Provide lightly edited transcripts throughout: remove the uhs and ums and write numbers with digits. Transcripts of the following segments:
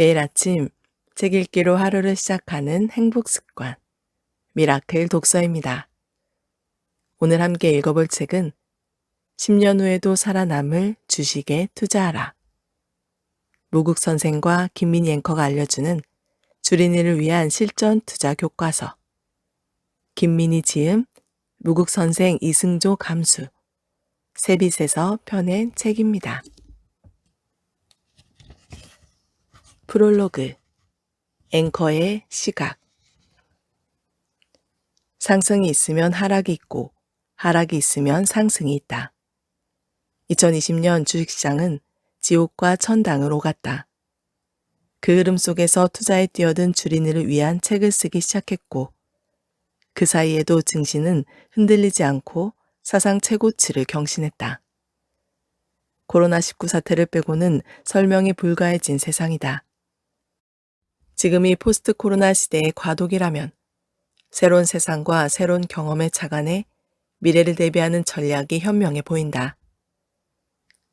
매일 아침 책 읽기로 하루를 시작하는 행복 습관, 미라클 독서입니다. 오늘 함께 읽어볼 책은 10년 후에도 살아남을 주식에 투자하라. 무국 선생과 김민희 앵커가 알려주는 주린이를 위한 실전 투자 교과서. 김민희 지음, 무국 선생 이승조 감수. 세빛에서 펴낸 책입니다. 프롤로그. 앵커의 시각. 상승이 있으면 하락이 있고 하락이 있으면 상승이 있다. 2020년 주식시장은 지옥과 천당을 오갔다. 그 흐름 속에서 투자에 뛰어든 주린이를 위한 책을 쓰기 시작했고 그 사이에도 증시는 흔들리지 않고 사상 최고치를 경신했다. 코로나19 사태를 빼고는 설명이 불가해진 세상이다. 지금이 포스트 코로나 시대의 과도기라면 새로운 세상과 새로운 경험에 착안해 미래를 대비하는 전략이 현명해 보인다.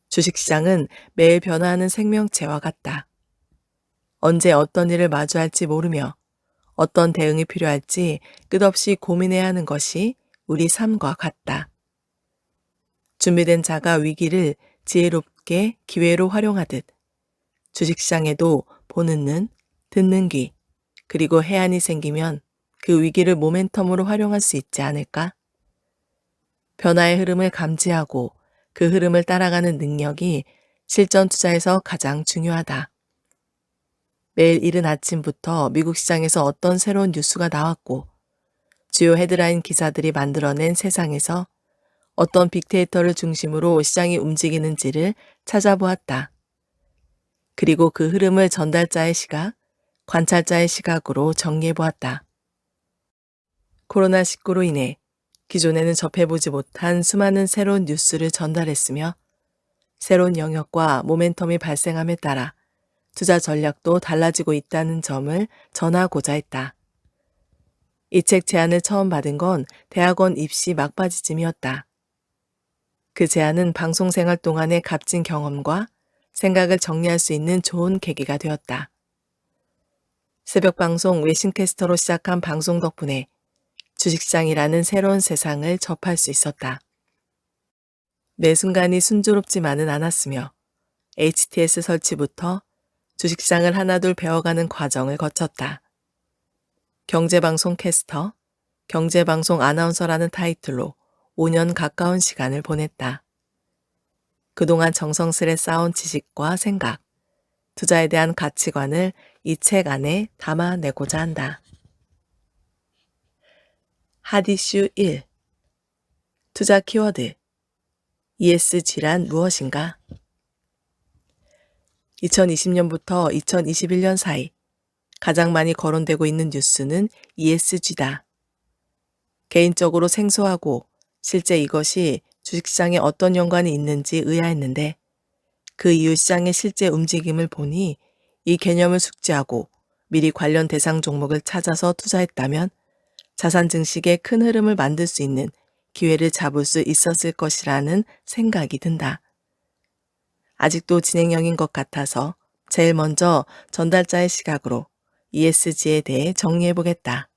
주식시장은 매일 변화하는 생명체와 같다. 언제 어떤 일을 마주할지 모르며 어떤 대응이 필요할지 끝없이 고민해야 하는 것이 우리 삶과 같다. 준비된 자가 위기를 지혜롭게 기회로 활용하듯 주식시장에도 보는 눈, 듣는 귀, 그리고 해안이 생기면 그 위기를 모멘텀으로 활용할 수 있지 않을까? 변화의 흐름을 감지하고 그 흐름을 따라가는 능력이 실전 투자에서 가장 중요하다. 매일 이른 아침부터 미국 시장에서 어떤 새로운 뉴스가 나왔고 주요 헤드라인 기사들이 만들어낸 세상에서 어떤 빅데이터를 중심으로 시장이 움직이는지를 찾아보았다. 그리고 그 흐름을 전달자의 시각, 관찰자의 시각으로 정리해보았다. 코로나19로 인해 기존에는 접해보지 못한 수많은 새로운 뉴스를 전달했으며 새로운 영역과 모멘텀이 발생함에 따라 투자 전략도 달라지고 있다는 점을 전하고자 했다. 이 책 제안을 처음 받은 건 대학원 입시 막바지쯤이었다. 그 제안은 방송 생활 동안의 값진 경험과 생각을 정리할 수 있는 좋은 계기가 되었다. 새벽 방송 외신캐스터로 시작한 방송 덕분에 주식시장이라는 새로운 세상을 접할 수 있었다. 매 순간이 순조롭지만은 않았으며 HTS 설치부터 주식시장을 하나둘 배워가는 과정을 거쳤다. 경제방송 캐스터, 경제방송 아나운서라는 타이틀로 5년 가까운 시간을 보냈다. 그동안 정성스레 쌓아온 지식과 생각, 투자에 대한 가치관을 이 책 안에 담아내고자 한다. 핫이슈 1. 투자 키워드. ESG란 무엇인가? 2020년부터 2021년 사이 가장 많이 거론되고 있는 뉴스는 ESG다. 개인적으로 생소하고 실제 이것이 주식시장에 어떤 연관이 있는지 의아했는데 그 이후 시장의 실제 움직임을 보니 이 개념을 숙지하고 미리 관련 대상 종목을 찾아서 투자했다면 자산 증식의 큰 흐름을 만들 수 있는 기회를 잡을 수 있었을 것이라는 생각이 든다. 아직도 진행형인 것 같아서 제일 먼저 전달자의 시각으로 ESG에 대해 정리해보겠다.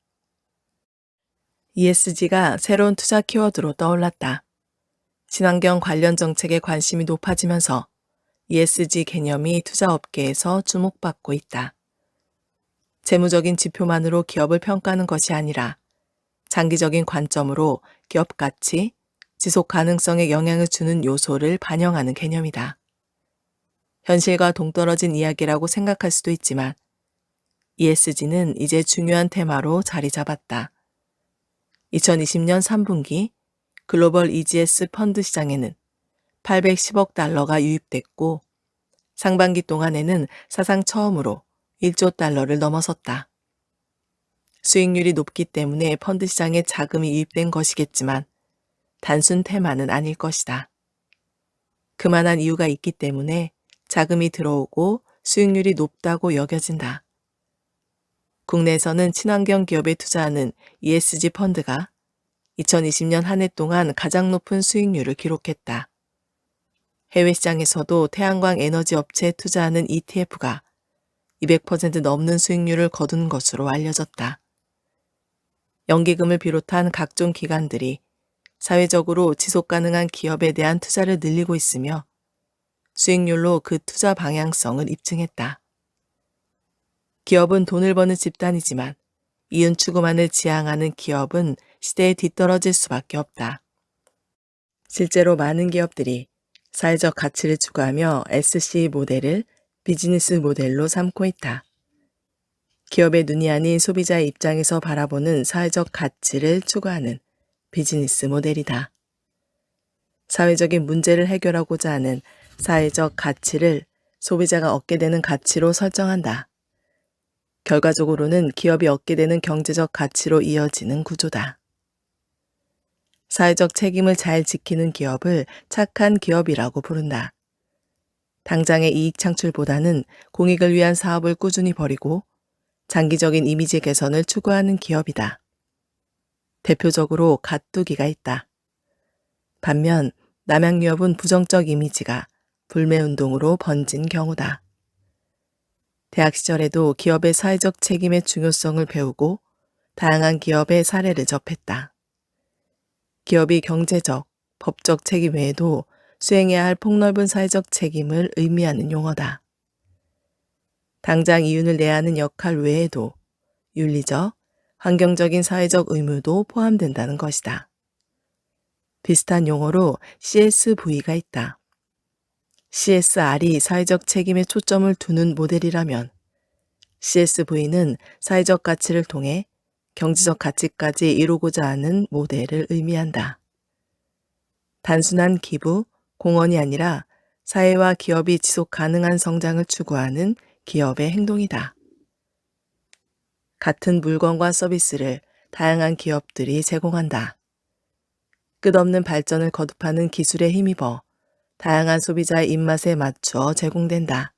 ESG가 새로운 투자 키워드로 떠올랐다. 친환경 관련 정책에 관심이 높아지면서 ESG 개념이 투자업계에서 주목받고 있다. 재무적인 지표만으로 기업을 평가하는 것이 아니라 장기적인 관점으로 기업 가치, 지속 가능성에 영향을 주는 요소를 반영하는 개념이다. 현실과 동떨어진 이야기라고 생각할 수도 있지만 ESG는 이제 중요한 테마로 자리 잡았다. 2020년 3분기 글로벌 EGS 펀드 시장에는 810억 달러가 유입됐고 상반기 동안에는 사상 처음으로 1조 달러를 넘어섰다. 수익률이 높기 때문에 펀드 시장에 자금이 유입된 것이겠지만 단순 테마는 아닐 것이다. 그만한 이유가 있기 때문에 자금이 들어오고 수익률이 높다고 여겨진다. 국내에서는 친환경 기업에 투자하는 ESG 펀드가 2020년 한 해 동안 가장 높은 수익률을 기록했다. 해외 시장에서도 태양광 에너지 업체에 투자하는 ETF가 200% 넘는 수익률을 거둔 것으로 알려졌다. 연기금을 비롯한 각종 기관들이 사회적으로 지속 가능한 기업에 대한 투자를 늘리고 있으며 수익률로 그 투자 방향성을 입증했다. 기업은 돈을 버는 집단이지만 이윤 추구만을 지향하는 기업은 시대에 뒤떨어질 수밖에 없다. 실제로 많은 기업들이 사회적 가치를 추구하며 SC 모델을 비즈니스 모델로 삼고 있다. 기업의 눈이 아닌 소비자의 입장에서 바라보는 사회적 가치를 추구하는 비즈니스 모델이다. 사회적인 문제를 해결하고자 하는 사회적 가치를 소비자가 얻게 되는 가치로 설정한다. 결과적으로는 기업이 얻게 되는 경제적 가치로 이어지는 구조다. 사회적 책임을 잘 지키는 기업을 착한 기업이라고 부른다. 당장의 이익 창출보다는 공익을 위한 사업을 꾸준히 벌이고 장기적인 이미지 개선을 추구하는 기업이다. 대표적으로 갓두기가 있다. 반면 남양유업은 부정적 이미지가 불매운동으로 번진 경우다. 대학 시절에도 기업의 사회적 책임의 중요성을 배우고 다양한 기업의 사례를 접했다. 기업이 경제적, 법적 책임 외에도 수행해야 할 폭넓은 사회적 책임을 의미하는 용어다. 당장 이윤을 내야 하는 역할 외에도 윤리적, 환경적인 사회적 의무도 포함된다는 것이다. 비슷한 용어로 CSV가 있다. CSR이 사회적 책임에 초점을 두는 모델이라면 CSV는 사회적 가치를 통해 경제적 가치까지 이루고자 하는 모델을 의미한다. 단순한 기부, 공헌이 아니라 사회와 기업이 지속 가능한 성장을 추구하는 기업의 행동이다. 같은 물건과 서비스를 다양한 기업들이 제공한다. 끝없는 발전을 거듭하는 기술에 힘입어 다양한 소비자의 입맛에 맞추어 제공된다.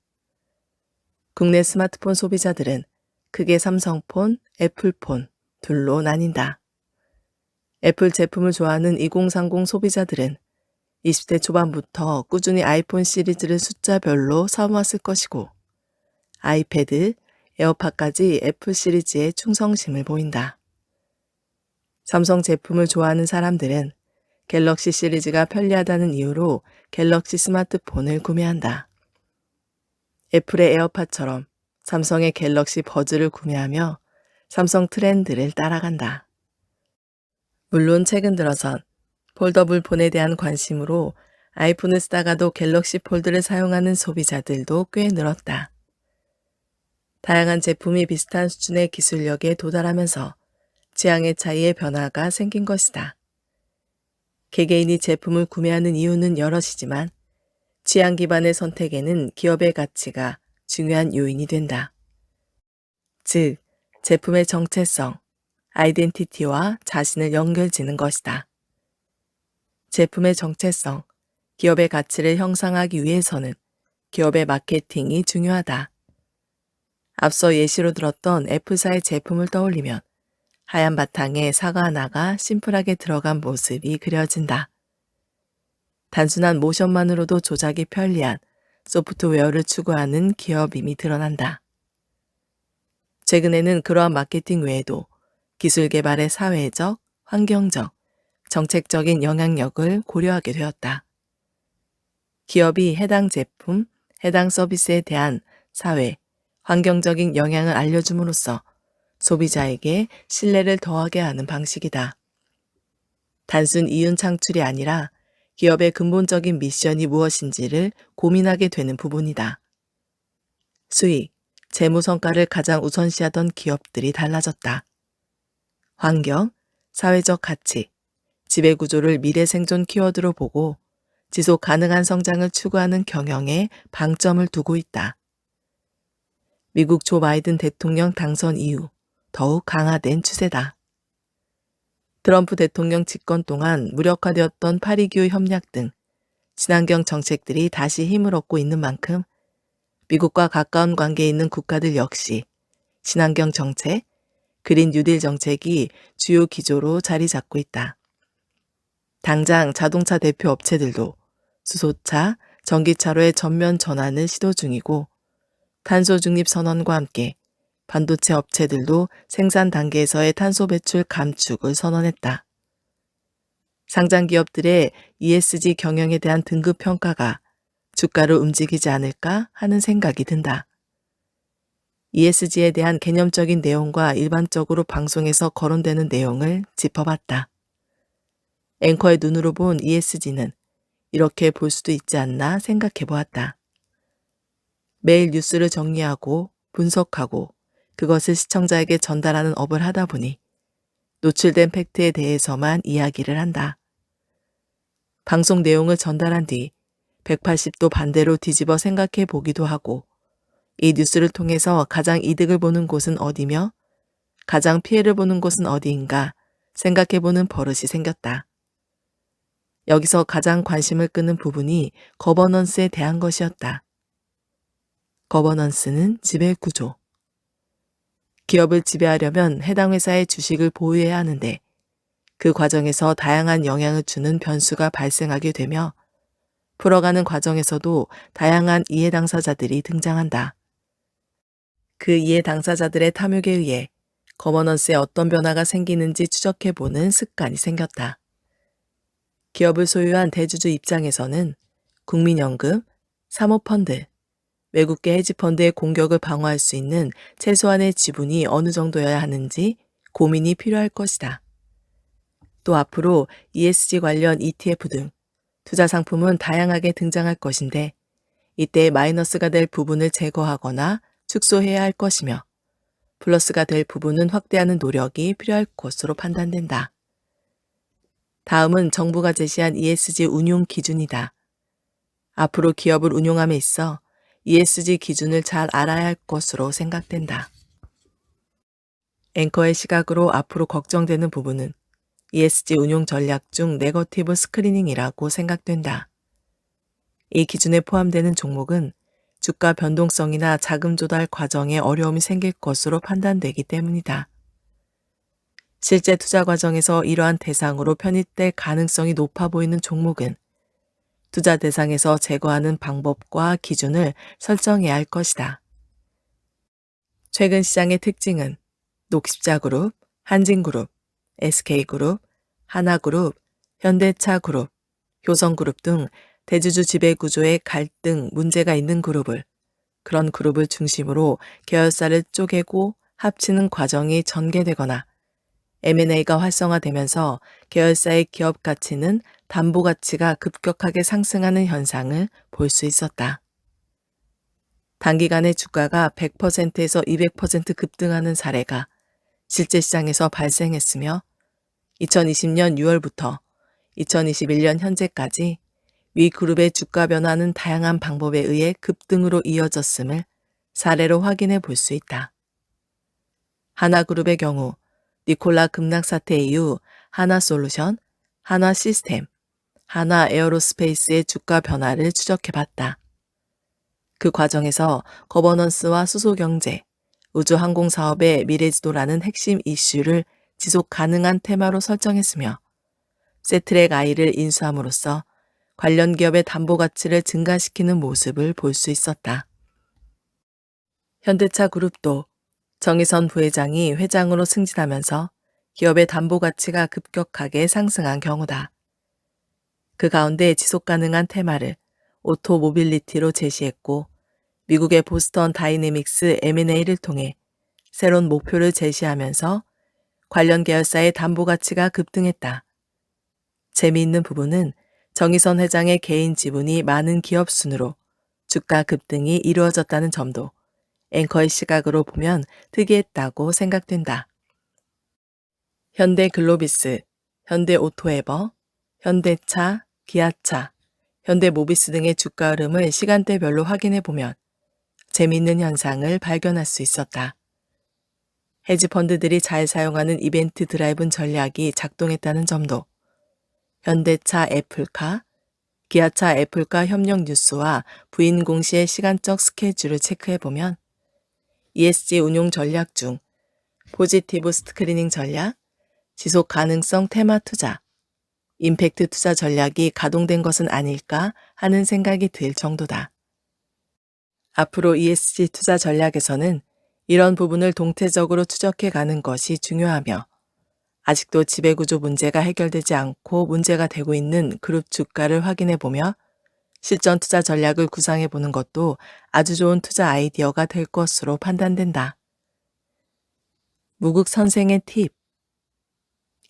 국내 스마트폰 소비자들은 크게 삼성폰, 애플폰 둘로 나뉜다. 애플 제품을 좋아하는 2030 소비자들은 20대 초반부터 꾸준히 아이폰 시리즈를 숫자별로 사모았을 것이고 아이패드, 에어팟까지 애플 시리즈에 충성심을 보인다. 삼성 제품을 좋아하는 사람들은 갤럭시 시리즈가 편리하다는 이유로 갤럭시 스마트폰을 구매한다. 애플의 에어팟처럼 삼성의 갤럭시 버즈를 구매하며 삼성 트렌드를 따라간다. 물론 최근 들어선 폴더블 폰에 대한 관심으로 아이폰을 쓰다가도 갤럭시 폴드를 사용하는 소비자들도 꽤 늘었다. 다양한 제품이 비슷한 수준의 기술력에 도달하면서 취향의 차이의 변화가 생긴 것이다. 개개인이 제품을 구매하는 이유는 여럿이지만 취향 기반의 선택에는 기업의 가치가 중요한 요인이 된다. 즉, 제품의 정체성, 아이덴티티와 자신을 연결짓는 것이다. 제품의 정체성, 기업의 가치를 형성하기 위해서는 기업의 마케팅이 중요하다. 앞서 예시로 들었던 애플사의 제품을 떠올리면 하얀 바탕에 사과 하나가 심플하게 들어간 모습이 그려진다. 단순한 모션만으로도 조작이 편리한 소프트웨어를 추구하는 기업임이 드러난다. 최근에는 그러한 마케팅 외에도 기술 개발의 사회적, 환경적, 정책적인 영향력을 고려하게 되었다. 기업이 해당 제품, 해당 서비스에 대한 사회, 환경적인 영향을 알려줌으로써 소비자에게 신뢰를 더하게 하는 방식이다. 단순 이윤 창출이 아니라 기업의 근본적인 미션이 무엇인지를 고민하게 되는 부분이다. 수익, 재무 성과를 가장 우선시하던 기업들이 달라졌다. 환경, 사회적 가치, 지배 구조를 미래 생존 키워드로 보고 지속 가능한 성장을 추구하는 경영에 방점을 두고 있다. 미국 조 바이든 대통령 당선 이후 더욱 강화된 추세다. 트럼프 대통령 집권 동안 무력화되었던 파리규 협약 등 친환경 정책들이 다시 힘을 얻고 있는 만큼 미국과 가까운 관계에 있는 국가들 역시 친환경 정책, 그린 뉴딜 정책이 주요 기조로 자리 잡고 있다. 당장 자동차 대표 업체들도 수소차, 전기차로의 전면 전환을 시도 중이고 탄소 중립 선언과 함께 반도체 업체들도 생산 단계에서의 탄소 배출 감축을 선언했다. 상장 기업들의 ESG 경영에 대한 등급 평가가 주가를 움직이지 않을까 하는 생각이 든다. ESG에 대한 개념적인 내용과 일반적으로 방송에서 거론되는 내용을 짚어봤다. 앵커의 눈으로 본 ESG는 이렇게 볼 수도 있지 않나 생각해 보았다. 매일 뉴스를 정리하고 분석하고 그것을 시청자에게 전달하는 업을 하다 보니 노출된 팩트에 대해서만 이야기를 한다. 방송 내용을 전달한 뒤 180도 반대로 뒤집어 생각해 보기도 하고 이 뉴스를 통해서 가장 이득을 보는 곳은 어디며 가장 피해를 보는 곳은 어디인가 생각해 보는 버릇이 생겼다. 여기서 가장 관심을 끄는 부분이 거버넌스에 대한 것이었다. 거버넌스는 지배 구조. 기업을 지배하려면 해당 회사의 주식을 보유해야 하는데 그 과정에서 다양한 영향을 주는 변수가 발생하게 되며 풀어가는 과정에서도 다양한 이해 당사자들이 등장한다. 그 이해 당사자들의 탐욕에 의해 거버넌스에 어떤 변화가 생기는지 추적해보는 습관이 생겼다. 기업을 소유한 대주주 입장에서는 국민연금, 사모펀드, 외국계 헤지펀드의 공격을 방어할 수 있는 최소한의 지분이 어느 정도여야 하는지 고민이 필요할 것이다. 또 앞으로 ESG 관련 ETF 등 투자 상품은 다양하게 등장할 것인데 이때 마이너스가 될 부분을 제거하거나 축소해야 할 것이며 플러스가 될 부분은 확대하는 노력이 필요할 것으로 판단된다. 다음은 정부가 제시한 ESG 운용 기준이다. 앞으로 기업을 운용함에 있어 ESG 기준을 잘 알아야 할 것으로 생각된다. 앵커의 시각으로 앞으로 걱정되는 부분은 ESG 운용 전략 중 네거티브 스크리닝이라고 생각된다. 이 기준에 포함되는 종목은 주가 변동성이나 자금 조달 과정에 어려움이 생길 것으로 판단되기 때문이다. 실제 투자 과정에서 이러한 대상으로 편입될 가능성이 높아 보이는 종목은 투자 대상에서 제거하는 방법과 기준을 설정해야 할 것이다. 최근 시장의 특징은 녹십자그룹, 한진그룹, SK그룹, 하나그룹, 현대차그룹, 효성그룹 등 대주주 지배 구조에 갈등, 문제가 있는 그룹을 그런 그룹을 중심으로 계열사를 쪼개고 합치는 과정이 전개되거나 M&A가 활성화되면서 계열사의 기업 가치는 담보 가치가 급격하게 상승하는 현상을 볼 수 있었다. 단기간에 주가가 100%에서 200% 급등하는 사례가 실제 시장에서 발생했으며 2020년 6월부터 2021년 현재까지 위 그룹의 주가 변화는 다양한 방법에 의해 급등으로 이어졌음을 사례로 확인해 볼 수 있다. 하나그룹의 경우 니콜라 급락 사태 이후 하나솔루션, 하나시스템, 하나에어로스페이스의 주가 변화를 추적해봤다. 그 과정에서 거버넌스와 수소경제, 우주항공사업의 미래지도라는 핵심 이슈를 지속 가능한 테마로 설정했으며 세트랙 I를 인수함으로써 관련 기업의 담보 가치를 증가시키는 모습을 볼 수 있었다. 현대차 그룹도 정의선 부회장이 회장으로 승진하면서 기업의 담보 가치가 급격하게 상승한 경우다. 그 가운데 지속 가능한 테마를 오토 모빌리티로 제시했고 미국의 보스턴 다이내믹스 M&A를 통해 새로운 목표를 제시하면서 관련 계열사의 담보 가치가 급등했다. 재미있는 부분은 정의선 회장의 개인 지분이 많은 기업 순으로 주가 급등이 이루어졌다는 점도 앵커의 시각으로 보면 특이했다고 생각된다. 현대글로비스, 현대오토에버, 현대차, 기아차, 현대모비스 등의 주가 흐름을 시간대별로 확인해 보면 재미있는 현상을 발견할 수 있었다. 헤지펀드들이 잘 사용하는 이벤트 드라이븐 전략이 작동했다는 점도 현대차 애플카, 기아차 애플카 협력 뉴스와 부인 공시의 시간적 스케줄을 체크해보면 ESG 운용 전략 중 포지티브 스크리닝 전략, 지속 가능성 테마 투자, 임팩트 투자 전략이 가동된 것은 아닐까 하는 생각이 들 정도다. 앞으로 ESG 투자 전략에서는 이런 부분을 동태적으로 추적해 가는 것이 중요하며 아직도 지배구조 문제가 해결되지 않고 문제가 되고 있는 그룹 주가를 확인해 보며 실전 투자 전략을 구상해 보는 것도 아주 좋은 투자 아이디어가 될 것으로 판단된다. 무국 선생의 팁.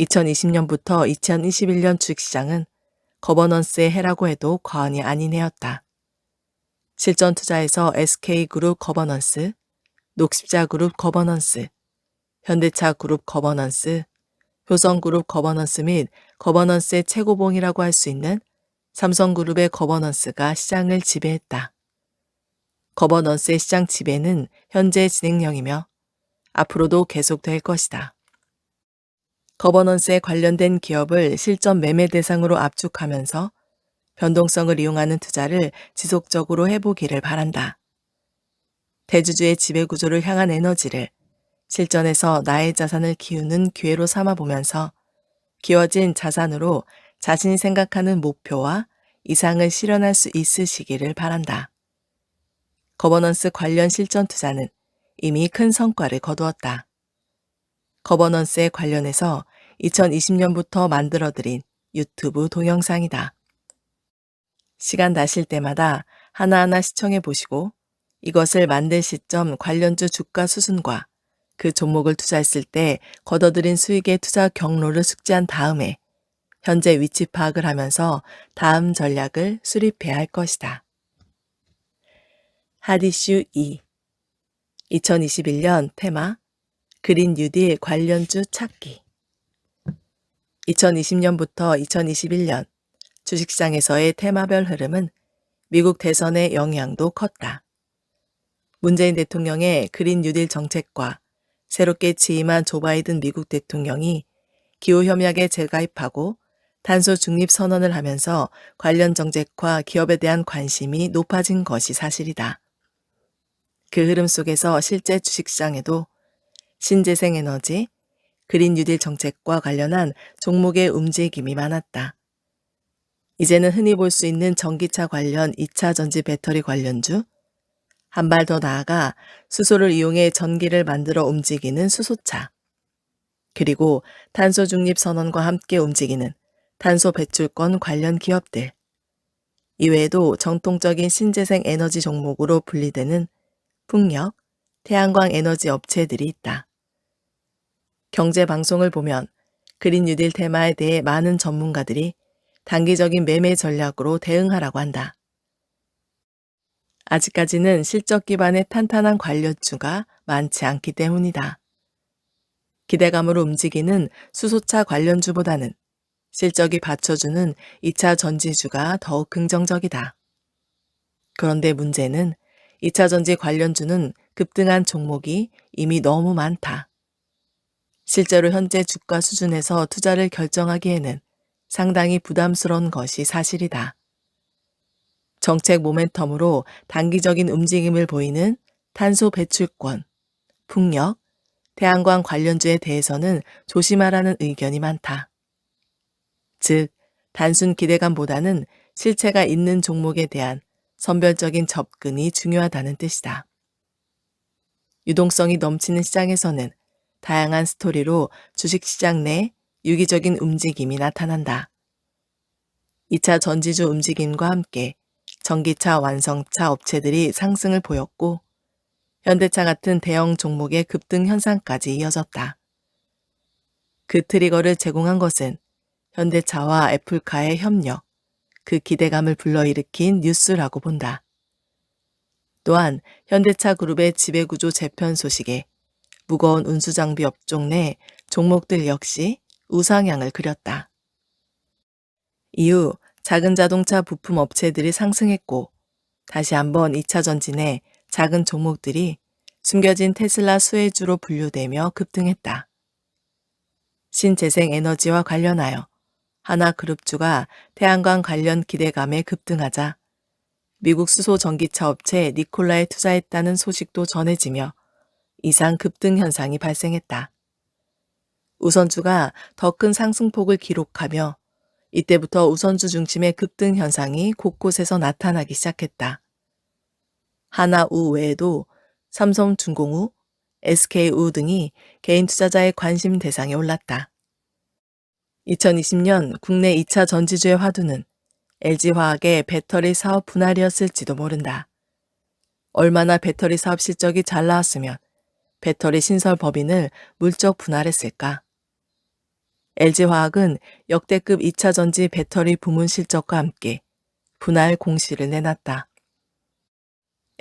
2020년부터 2021년 주식시장은 거버넌스의 해라고 해도 과언이 아닌 해였다. 실전 투자에서 SK그룹 거버넌스, 녹십자그룹 거버넌스, 현대차그룹 거버넌스, 효성그룹 거버넌스 및 거버넌스의 최고봉이라고 할 수 있는 삼성그룹의 거버넌스가 시장을 지배했다. 거버넌스의 시장 지배는 현재 진행형이며 앞으로도 계속될 것이다. 거버넌스에 관련된 기업을 실전 매매 대상으로 압축하면서 변동성을 이용하는 투자를 지속적으로 해보기를 바란다. 대주주의 지배구조를 향한 에너지를 실전에서 나의 자산을 키우는 기회로 삼아보면서 기워진 자산으로 자신이 생각하는 목표와 이상을 실현할 수 있으시기를 바란다. 거버넌스 관련 실전 투자는 이미 큰 성과를 거두었다. 거버넌스에 관련해서 2020년부터 만들어드린 유튜브 동영상이다. 시간 나실 때마다 하나하나 시청해 보시고 이것을 만들 시점 관련주 주가 수순과 그 종목을 투자했을 때 거둬들인 수익의 투자 경로를 숙지한 다음에 현재 위치 파악을 하면서 다음 전략을 수립해야 할 것이다. 핫이슈 2. 2021년 테마 그린 뉴딜 관련주 찾기. 2020년부터 2021년 주식시장에서의 테마별 흐름은 미국 대선의 영향도 컸다. 문재인 대통령의 그린 뉴딜 정책과 새롭게 취임한 조 바이든 미국 대통령이 기후협약에 재가입하고 탄소 중립 선언을 하면서 관련 정책과 기업에 대한 관심이 높아진 것이 사실이다. 그 흐름 속에서 실제 주식시장에도 신재생에너지, 그린 뉴딜 정책과 관련한 종목의 움직임이 많았다. 이제는 흔히 볼 수 있는 전기차 관련 2차 전지 배터리 관련주, 한 발 더 나아가 수소를 이용해 전기를 만들어 움직이는 수소차, 그리고 탄소 중립 선언과 함께 움직이는 탄소 배출권 관련 기업들, 이외에도 정통적인 신재생 에너지 종목으로 분리되는 풍력, 태양광 에너지 업체들이 있다. 경제방송을 보면 그린 뉴딜 테마에 대해 많은 전문가들이 단기적인 매매 전략으로 대응하라고 한다. 아직까지는 실적 기반의 탄탄한 관련주가 많지 않기 때문이다. 기대감으로 움직이는 수소차 관련주보다는 실적이 받쳐주는 2차 전지주가 더욱 긍정적이다. 그런데 문제는 2차 전지 관련주는 급등한 종목이 이미 너무 많다. 실제로 현재 주가 수준에서 투자를 결정하기에는 상당히 부담스러운 것이 사실이다. 정책 모멘텀으로 단기적인 움직임을 보이는 탄소 배출권, 풍력, 태양광 관련주에 대해서는 조심하라는 의견이 많다. 즉, 단순 기대감보다는 실체가 있는 종목에 대한 선별적인 접근이 중요하다는 뜻이다. 유동성이 넘치는 시장에서는 다양한 스토리로 주식시장 내 유기적인 움직임이 나타난다. 2차 전지주 움직임과 함께 전기차 완성차 업체들이 상승을 보였고 현대차 같은 대형 종목의 급등 현상까지 이어졌다. 그 트리거를 제공한 것은 현대차와 애플카의 협력, 그 기대감을 불러일으킨 뉴스라고 본다. 또한 현대차 그룹의 지배구조 재편 소식에 무거운 운수장비 업종 내 종목들 역시 우상향을 그렸다. 이후 작은 자동차 부품 업체들이 상승했고 다시 한번 2차 전지 내 작은 종목들이 숨겨진 테슬라 수혜주로 분류되며 급등했다. 신재생 에너지와 관련하여 하나그룹주가 태양광 관련 기대감에 급등하자 미국 수소 전기차 업체 니콜라에 투자했다는 소식도 전해지며 이상 급등 현상이 발생했다. 우선주가 더 큰 상승폭을 기록하며 이때부터 우선주 중심의 급등 현상이 곳곳에서 나타나기 시작했다. 하나우 외에도 삼성중공우, SK우 등이 개인 투자자의 관심 대상에 올랐다. 2020년 국내 2차 전지주의 화두는 LG화학의 배터리 사업 분할이었을지도 모른다. 얼마나 배터리 사업 실적이 잘 나왔으면 배터리 신설 법인을 물적 분할했을까? LG화학은 역대급 2차 전지 배터리 부문 실적과 함께 분할 공시를 내놨다.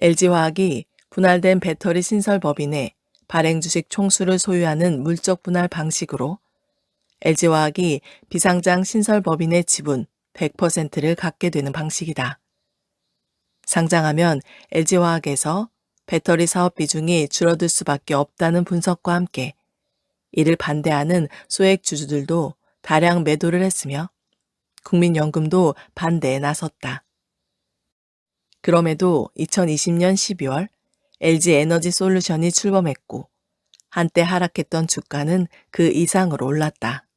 LG화학이 분할된 배터리 신설 법인의 발행 주식 총수를 소유하는 물적 분할 방식으로 LG화학이 비상장 신설 법인의 지분 100%를 갖게 되는 방식이다. 상장하면 LG화학에서 배터리 사업 비중이 줄어들 수밖에 없다는 분석과 함께 이를 반대하는 소액 주주들도 다량 매도를 했으며 국민연금도 반대에 나섰다. 그럼에도 2020년 12월 LG에너지솔루션이 출범했고 한때 하락했던 주가는 그 이상으로 올랐다.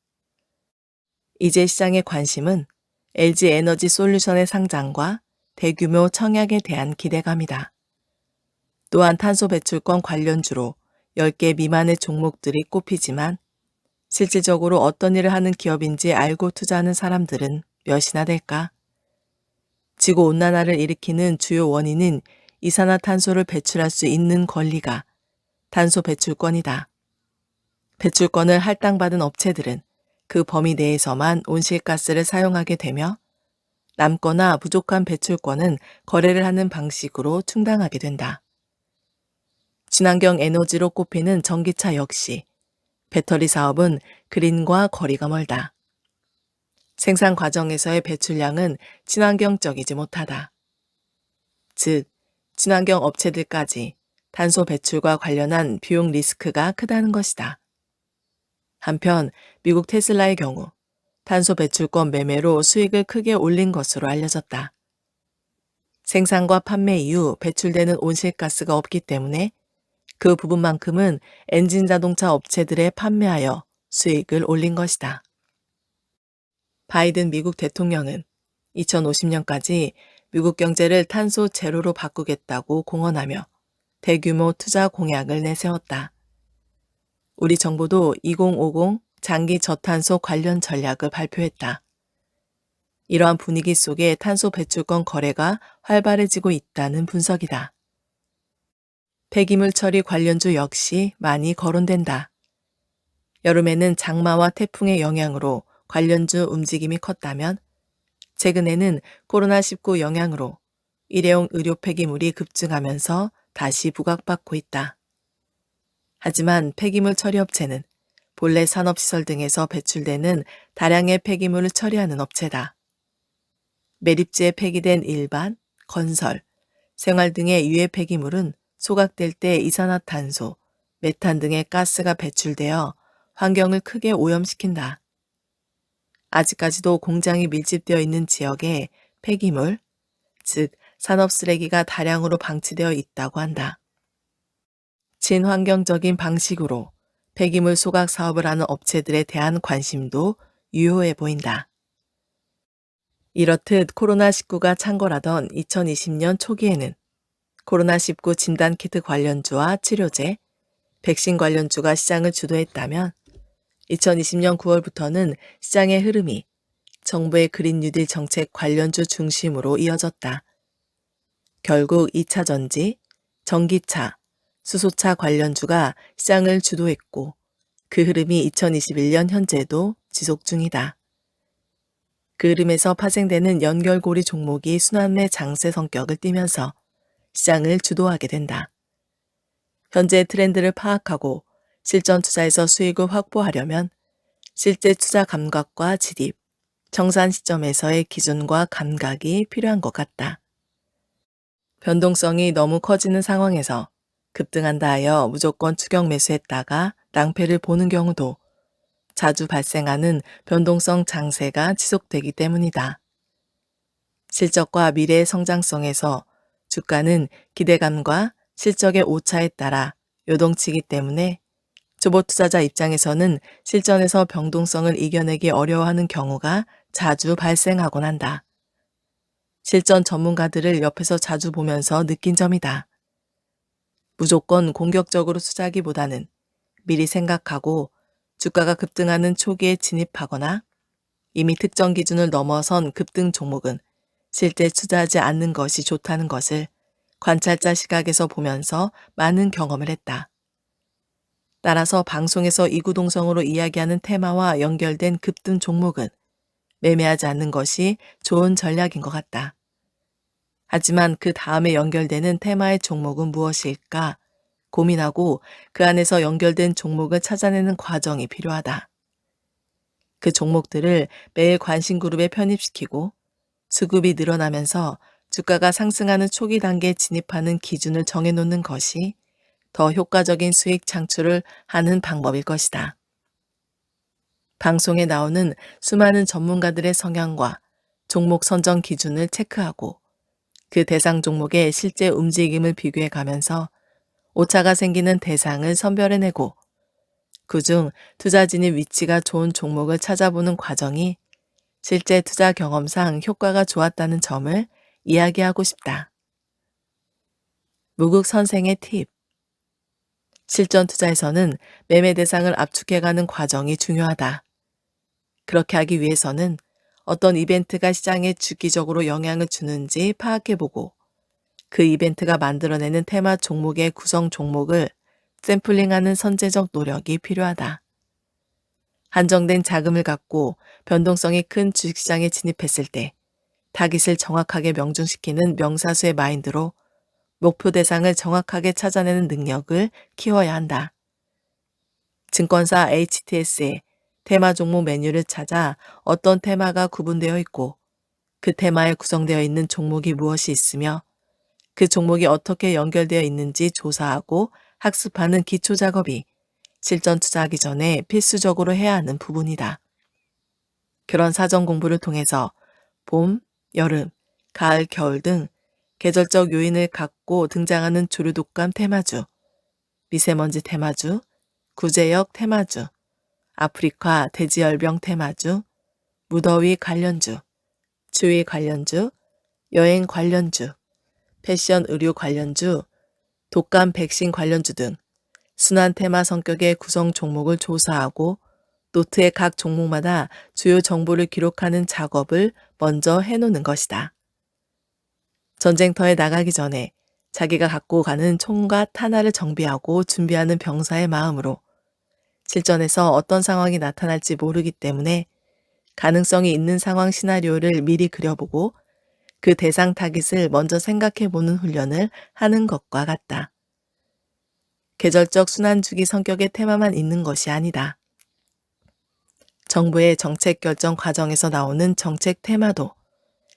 이제 시장의 관심은 LG에너지솔루션의 상장과 대규모 청약에 대한 기대감이다. 또한 탄소 배출권 관련주로 10개 미만의 종목들이 꼽히지만 실질적으로 어떤 일을 하는 기업인지 알고 투자하는 사람들은 몇이나 될까? 지구온난화를 일으키는 주요 원인인 이산화탄소를 배출할 수 있는 권리가 탄소 배출권이다. 배출권을 할당받은 업체들은 그 범위 내에서만 온실가스를 사용하게 되며 남거나 부족한 배출권은 거래를 하는 방식으로 충당하게 된다. 친환경 에너지로 꼽히는 전기차 역시 배터리 사업은 그린과 거리가 멀다. 생산 과정에서의 배출량은 친환경적이지 못하다. 즉, 친환경 업체들까지 탄소 배출과 관련한 비용 리스크가 크다는 것이다. 한편 미국 테슬라의 경우 탄소 배출권 매매로 수익을 크게 올린 것으로 알려졌다. 생산과 판매 이후 배출되는 온실가스가 없기 때문에 그 부분만큼은 엔진 자동차 업체들에 판매하여 수익을 올린 것이다. 바이든 미국 대통령은 2050년까지 미국 경제를 탄소 제로로 바꾸겠다고 공언하며 대규모 투자 공약을 내세웠다. 우리 정부도 2050 장기 저탄소 관련 전략을 발표했다. 이러한 분위기 속에 탄소 배출권 거래가 활발해지고 있다는 분석이다. 폐기물 처리 관련주 역시 많이 거론된다. 여름에는 장마와 태풍의 영향으로 관련주 움직임이 컸다면 최근에는 코로나19 영향으로 일회용 의료 폐기물이 급증하면서 다시 부각받고 있다. 하지만 폐기물 처리 업체는 본래 산업시설 등에서 배출되는 다량의 폐기물을 처리하는 업체다. 매립지에 폐기된 일반, 건설, 생활 등의 유해 폐기물은 소각될 때 이산화탄소, 메탄 등의 가스가 배출되어 환경을 크게 오염시킨다. 아직까지도 공장이 밀집되어 있는 지역에 폐기물, 즉 산업 쓰레기가 다량으로 방치되어 있다고 한다. 친환경적인 방식으로 폐기물 소각 사업을 하는 업체들에 대한 관심도 유효해 보인다. 이렇듯 코로나19가 창궐하던 2020년 초기에는 코로나19 진단키트 관련주와 치료제, 백신 관련주가 시장을 주도했다면 2020년 9월부터는 시장의 흐름이 정부의 그린 뉴딜 정책 관련주 중심으로 이어졌다. 결국 2차 전지, 전기차, 수소차 관련주가 시장을 주도했고 그 흐름이 2021년 현재도 지속 중이다. 그 흐름에서 파생되는 연결고리 종목이 순환매 장세 성격을 띠면서 시장을 주도하게 된다. 현재 트렌드를 파악하고 실전 투자에서 수익을 확보하려면 실제 투자 감각과 진입, 정산 시점에서의 기준과 감각이 필요한 것 같다. 변동성이 너무 커지는 상황에서 급등한다 하여 무조건 추격 매수했다가 낭패를 보는 경우도 자주 발생하는 변동성 장세가 지속되기 때문이다. 실적과 미래의 성장성에서 주가는 기대감과 실적의 오차에 따라 요동치기 때문에 초보 투자자 입장에서는 실전에서 변동성을 이겨내기 어려워하는 경우가 자주 발생하곤 한다. 실전 전문가들을 옆에서 자주 보면서 느낀 점이다. 무조건 공격적으로 투자하기보다는 미리 생각하고 주가가 급등하는 초기에 진입하거나 이미 특정 기준을 넘어선 급등 종목은 실제 투자하지 않는 것이 좋다는 것을 관찰자 시각에서 보면서 많은 경험을 했다. 따라서 방송에서 이구동성으로 이야기하는 테마와 연결된 급등 종목은 매매하지 않는 것이 좋은 전략인 것 같다. 하지만 그 다음에 연결되는 테마의 종목은 무엇일까 고민하고 그 안에서 연결된 종목을 찾아내는 과정이 필요하다. 그 종목들을 매일 관심 그룹에 편입시키고 수급이 늘어나면서 주가가 상승하는 초기 단계에 진입하는 기준을 정해놓는 것이 더 효과적인 수익 창출을 하는 방법일 것이다. 방송에 나오는 수많은 전문가들의 성향과 종목 선정 기준을 체크하고 그 대상 종목의 실제 움직임을 비교해 가면서 오차가 생기는 대상을 선별해내고 그중 투자 진입 위치가 좋은 종목을 찾아보는 과정이 실제 투자 경험상 효과가 좋았다는 점을 이야기하고 싶다. 무국 선생의 팁. 실전 투자에서는 매매 대상을 압축해가는 과정이 중요하다. 그렇게 하기 위해서는 어떤 이벤트가 시장에 주기적으로 영향을 주는지 파악해보고 그 이벤트가 만들어내는 테마 종목의 구성 종목을 샘플링하는 선제적 노력이 필요하다. 한정된 자금을 갖고 변동성이 큰 주식시장에 진입했을 때 타깃을 정확하게 명중시키는 명사수의 마인드로 목표 대상을 정확하게 찾아내는 능력을 키워야 한다. 증권사 HTS에 테마 종목 메뉴를 찾아 어떤 테마가 구분되어 있고 그 테마에 구성되어 있는 종목이 무엇이 있으며 그 종목이 어떻게 연결되어 있는지 조사하고 학습하는 기초 작업이 실전 투자하기 전에 필수적으로 해야 하는 부분이다. 그런 사전 공부를 통해서 봄, 여름, 가을, 겨울 등 계절적 요인을 갖고 등장하는 조류독감 테마주, 미세먼지 테마주, 구제역 테마주, 아프리카 돼지열병 테마주, 무더위 관련주, 추위 관련주, 여행 관련주, 패션 의류 관련주, 독감 백신 관련주 등 순환 테마 성격의 구성 종목을 조사하고 노트에 각 종목마다 주요 정보를 기록하는 작업을 먼저 해놓는 것이다. 전쟁터에 나가기 전에 자기가 갖고 가는 총과 탄화를 정비하고 준비하는 병사의 마음으로 실전에서 어떤 상황이 나타날지 모르기 때문에 가능성이 있는 상황 시나리오를 미리 그려보고 그 대상 타깃을 먼저 생각해보는 훈련을 하는 것과 같다. 계절적 순환주기 성격의 테마만 있는 것이 아니다. 정부의 정책 결정 과정에서 나오는 정책 테마도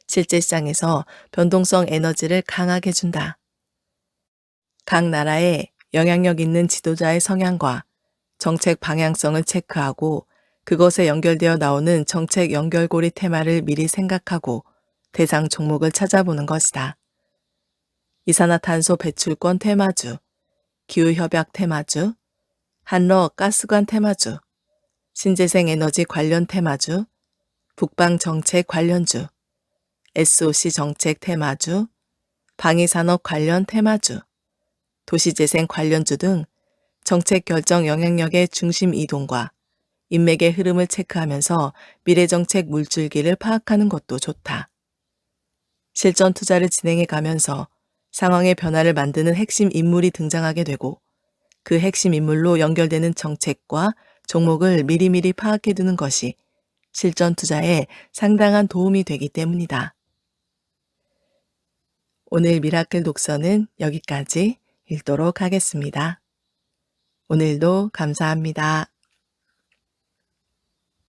실제 시장에서 변동성 에너지를 강하게 준다. 각 나라의 영향력 있는 지도자의 성향과 정책 방향성을 체크하고 그것에 연결되어 나오는 정책 연결고리 테마를 미리 생각하고 대상 종목을 찾아보는 것이다. 이산화탄소 배출권 테마주, 기후협약 테마주, 한러 가스관 테마주, 신재생 에너지 관련 테마주, 북방 정책 관련주, SOC 정책 테마주, 방위산업 관련 테마주, 도시재생 관련주 등 정책 결정 영향력의 중심 이동과 인맥의 흐름을 체크하면서 미래정책 물줄기를 파악하는 것도 좋다. 실전 투자를 진행해 가면서 상황의 변화를 만드는 핵심 인물이 등장하게 되고 그 핵심 인물로 연결되는 정책과 종목을 미리미리 파악해 두는 것이 실전 투자에 상당한 도움이 되기 때문이다. 오늘 미라클 독서는 여기까지 읽도록 하겠습니다. 오늘도 감사합니다.